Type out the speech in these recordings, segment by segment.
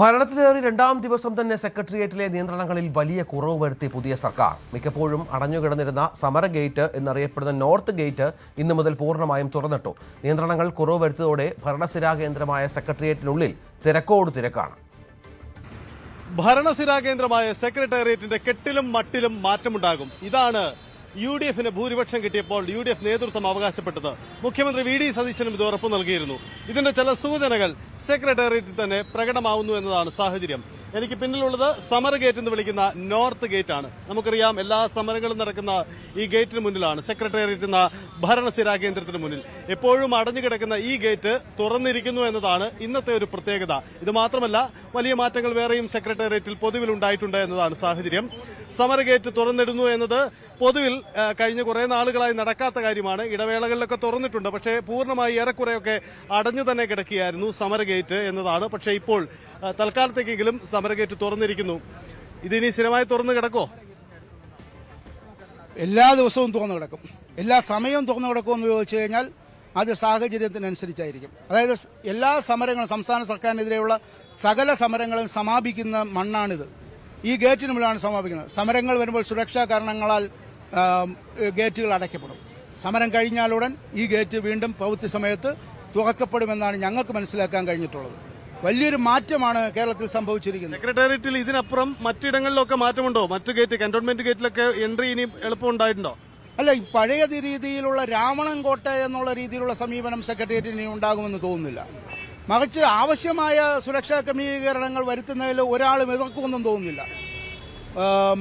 ഭരണത്തിലേറി രണ്ടാം ദിവസം തന്നെ സെക്രട്ടേറിയറ്റിലെ നിയന്ത്രണങ്ങളിൽ വലിയ കുറവ് വരുത്തി പുതിയ സർക്കാർ. മിക്കപ്പോഴും അടഞ്ഞുകിടന്നിരുന്ന സമര ഗേറ്റ് എന്നറിയപ്പെടുന്ന നോർത്ത് ഗേറ്റ് ഇന്നു മുതൽ പൂർണ്ണമായും തുറന്നിട്ടു. നിയന്ത്രണങ്ങൾ കുറവ് വരുത്തിയതോടെ ഭരണസിരാ കേന്ദ്രമായ സെക്രട്ടേറിയറ്റിനുള്ളിൽ തിരക്കോട് തിരക്കാണ്. ഭരണസിരാ കേന്ദ്രമായ സെക്രട്ടേറിയറ്റിന്റെ കെട്ടിലും മട്ടിലും മാറ്റമുണ്ടാകും. ഇതാണ് UDFന് ഭൂരിപക്ഷം കിട്ടിയപ്പോൾ UDF നേതൃത്വം അവകാശപ്പെട്ടത്. മുഖ്യമന്ത്രി VD സതീശനും ഇത് ഉറപ്പു നൽകിയിരുന്നു. ഇതിന്റെ ചില സൂചനകൾ സെക്രട്ടേറിയറ്റിൽ തന്നെ പ്രകടമാവുന്നു എന്നതാണ് സാഹചര്യം. എനിക്ക് പിന്നിലുള്ളത് സമര ഗേറ്റ് എന്ന് വിളിക്കുന്ന നോർത്ത് ഗേറ്റ് ആണ്. നമുക്കറിയാം, എല്ലാ സമരങ്ങളും നടക്കുന്ന ഈ ഗേറ്റിന് മുന്നിലാണ്, സെക്രട്ടേറിയറ്റ് എന്ന ഭരണസിരാ കേന്ദ്രത്തിന് മുന്നിൽ. എപ്പോഴും അടഞ്ഞുകിടക്കുന്ന ഈ ഗേറ്റ് തുറന്നിരിക്കുന്നു എന്നതാണ് ഇന്നത്തെ ഒരു പ്രത്യേകത. ഇത് മാത്രമല്ല, വലിയ മാറ്റങ്ങൾ വേറെയും സെക്രട്ടേറിയറ്റിൽ പൊതുവിൽ ഉണ്ടായിട്ടുണ്ട് എന്നതാണ് സാഹചര്യം. സമര ഗേറ്റ് തുറന്നിടുന്നു എന്നത് പൊതുവിൽ കഴിഞ്ഞ കുറെ നാളുകളായി നടക്കാത്ത കാര്യമാണ്. ഇടവേളകളിലൊക്കെ തുറന്നിട്ടുണ്ട്, പക്ഷേ പൂർണ്ണമായി ഏറെക്കുറെയൊക്കെ അടഞ്ഞു തന്നെ കിടക്കുകയായിരുന്നു സമര ഗേറ്റ് എന്നതാണ്. പക്ഷേ ഇപ്പോൾ തൽക്കാലത്തേക്കെങ്കിലും സമര ഗേറ്റ് തുറന്നിരിക്കുന്നു. ഇതിനി സ്ഥിരമായി തുറന്നു കിടക്കോ? എല്ലാ ദിവസവും തുറന്നു കിടക്കും. എല്ലാ സമയവും തുറന്നു കിടക്കുമെന്ന് ചോദിച്ചു കഴിഞ്ഞാൽ അത് സാഹചര്യത്തിനനുസരിച്ചായിരിക്കും. അതായത് എല്ലാ സമരങ്ങളും, സംസ്ഥാന സർക്കാരിനെതിരെയുള്ള സകല സമരങ്ങളും സമാപിക്കുന്ന മണ്ണാണിത്. ഈ ഗേറ്റിന് മുന്നിലാണ് സമാപിക്കുന്നത്. സമരങ്ങൾ വരുമ്പോൾ സുരക്ഷാ കാരണങ്ങളാൽ ഗേറ്റുകൾ അടയ്ക്കപ്പെടും. സമരം കഴിഞ്ഞാലുടൻ ഈ ഗേറ്റ് വീണ്ടും പ്രവൃത്തി സമയത്ത് തുറക്കപ്പെടുമെന്നാണ് ഞങ്ങൾക്ക് മനസ്സിലാക്കാൻ കഴിഞ്ഞിട്ടുള്ളത്. വലിയൊരു മാറ്റമാണ് കേരളത്തിൽ സംഭവിച്ചിരിക്കുന്നത്. സെക്രട്ടേറിയറ്റിൽ ഇതിനപ്പുറം മറ്റിടങ്ങളിലൊക്കെ മാറ്റമുണ്ടോ? മറ്റു ഗേറ്റ്, കന്റോൺമെന്റ് ഗേറ്റിലൊക്കെ എൻട്രി ഇനി എളുപ്പമുണ്ടായിട്ടുണ്ടോ? അല്ല, പഴയ രീതിയിലുള്ള രാവണൻ കോട്ട എന്നുള്ള രീതിയിലുള്ള സമീപനം സെക്രട്ടേറിയറ്റിന് ഉണ്ടാകുമെന്ന് തോന്നുന്നില്ല. മറിച്ച് ആവശ്യമായ സുരക്ഷാ ക്രമീകരണങ്ങൾ വരുത്തുന്നതിൽ ഒരാളും എതിർക്കുമെന്നും തോന്നുന്നില്ല.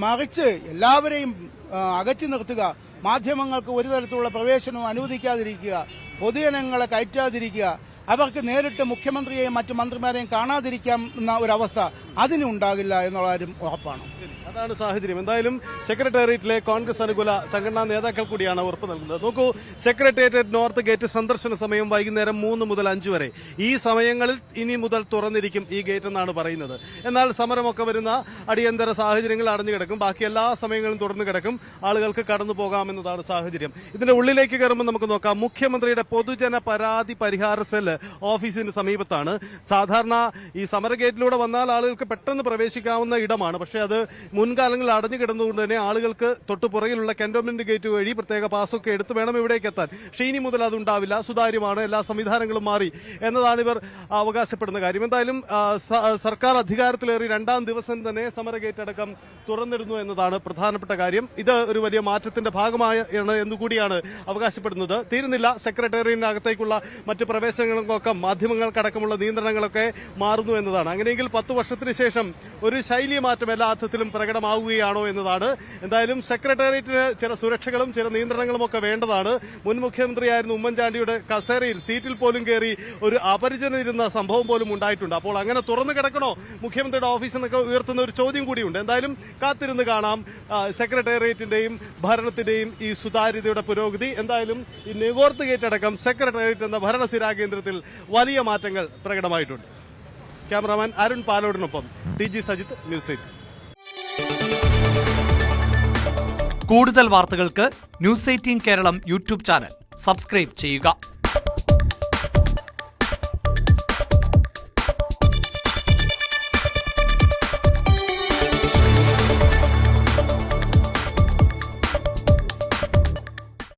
മറിച്ച് എല്ലാവരെയും അകറ്റി നിർത്തുക, മാധ്യമങ്ങൾക്ക് ഒരു തരത്തിലുള്ള പ്രവേശനവും അനുവദിക്കാതിരിക്കുക, പൊതുജനങ്ങളെ കയറ്റാതിരിക്കുക, അവർക്ക് നേരിട്ട് മുഖ്യമന്ത്രിയെയും മറ്റു മന്ത്രിമാരെയും കാണാതിരിക്കാവുന്ന ഒരവസ്ഥ അതിനുണ്ടാകില്ല എന്നുള്ള കാര്യം ഉറപ്പാണ്. അതാണ് സാഹചര്യം. എന്തായാലും സെക്രട്ടേറിയറ്റിലെ കോൺഗ്രസ് അനുകൂല സംഘടനാ നേതാക്കൾ കൂടിയാണ് ഉറപ്പ് നൽകുന്നത്. നോക്കൂ, സെക്രട്ടേറിയറ്റ് നോർത്ത് ഗേറ്റ് സന്ദർശന സമയം വൈകുന്നേരം 3 മുതൽ 5 വരെ. ഈ സമയങ്ങളിൽ ഇനി മുതൽ തുറന്നിരിക്കും ഈ ഗേറ്റ് എന്നാണ് പറയുന്നത്. എന്നാൽ സമരമൊക്കെ വരുന്ന അടിയന്തര സാഹചര്യങ്ങൾ അടഞ്ഞു കിടക്കും. ബാക്കി എല്ലാ സമയങ്ങളും തുറന്നു കിടക്കും. ആളുകൾക്ക് കടന്നു പോകാമെന്നതാണ് സാഹചര്യം. ഇതിന്റെ ഉള്ളിലേക്ക് കയറുമ്പോൾ നമുക്ക് നോക്കാം. മുഖ്യമന്ത്രിയുടെ പൊതുജന പരാതി പരിഹാര സെൽ ഓഫീസിന് സമീപത്താണ്. സാധാരണ ഈ സമര ഗേറ്റിലൂടെ വന്നാൽ ആളുകൾക്ക് പെട്ടെന്ന് പ്രവേശിക്കാവുന്ന ഇടമാണ്. പക്ഷേ അത് മുൻകാലങ്ങളിൽ അടഞ്ഞു കിടന്നുകൊണ്ട് തന്നെ ആളുകൾക്ക് തൊട്ടു പുറകിലുള്ള കന്റോൺമെന്റ് ഗേറ്റ് വഴി പ്രത്യേക പാസൊക്കെ എടുത്ത് വേണം ഇവിടേക്ക് എത്താൻ. പക്ഷേ ഇനി മുതൽ അതുണ്ടാവില്ല. സുതാര്യമാണ്, എല്ലാ സംവിധാനങ്ങളും മാറി എന്നതാണ് ഇവർ അവകാശപ്പെടുന്ന കാര്യം. എന്തായാലും സർക്കാർ അധികാരത്തിലേറി രണ്ടാം ദിവസം തന്നെ സമര ഗേറ്റ് അടക്കം തുറന്നിടുന്നു എന്നതാണ് പ്രധാനപ്പെട്ട കാര്യം. ഇത് ഒരു വലിയ മാറ്റത്തിന്റെ ഭാഗമാണ് എന്നുകൂടിയാണ് അവകാശപ്പെടുന്നത്. തീരുന്നില്ല, സെക്രട്ടേറിയറ്റിനകത്തേക്കുള്ള മറ്റ് പ്രവേശനങ്ങൾക്കൊക്കെ മാധ്യമങ്ങൾക്കടക്കമുള്ള നിയന്ത്രണങ്ങളൊക്കെ മാറുന്നു എന്നതാണ്. അങ്ങനെയെങ്കിൽ 10 വർഷത്തിന് ശേഷം ഒരു ശൈലി മാറ്റം എല്ലാ അർത്ഥത്തിലും പ്രകടമാവുകയാണോ എന്നതാണ്. എന്തായാലും സെക്രട്ടേറിയറ്റിന് ചില സുരക്ഷകളും ചില നിയന്ത്രണങ്ങളും ഒക്കെ വേണ്ടതാണ്. മുൻ മുഖ്യമന്ത്രിയായിരുന്ന ഉമ്മൻചാണ്ടിയുടെ കസേരയിൽ, സീറ്റിൽ പോലും കയറി ഒരു അപരിചിതനിരുന്ന സംഭവം പോലും ഉണ്ടായിട്ടുണ്ട്. അപ്പോൾ അങ്ങനെ തുറന്നു കിടക്കണോ മുഖ്യമന്ത്രിയുടെ ഓഫീസ് എന്നൊക്കെ ഉയർത്തുന്ന ഒരു ചോദ്യം കൂടിയുണ്ട്. എന്തായാലും കാത്തിരുന്ന് കാണാം സെക്രട്ടേറിയറ്റിന്റെയും ഭരണത്തിന്റെയും ഈ സുതാര്യതയുടെ പുരോഗതി. എന്തായാലും ഈ നോർത്ത് ഗേറ്റ് അടക്കം സെക്രട്ടേറിയറ്റ് എന്ന ഭരണസിരാ കേന്ദ്രത്തിൽ വലിയ മാറ്റങ്ങൾ പ്രകടമായിട്ടുണ്ട്. ക്യാമറാമാൻ അരുൺ പാലോടിനൊപ്പം TG സജിത്ത്, ന്യൂസ് 8. കൂടുതൽ വാർത്തകൾക്ക് News 18 Keralam YouTube channel subscribe ചെയ്യുക.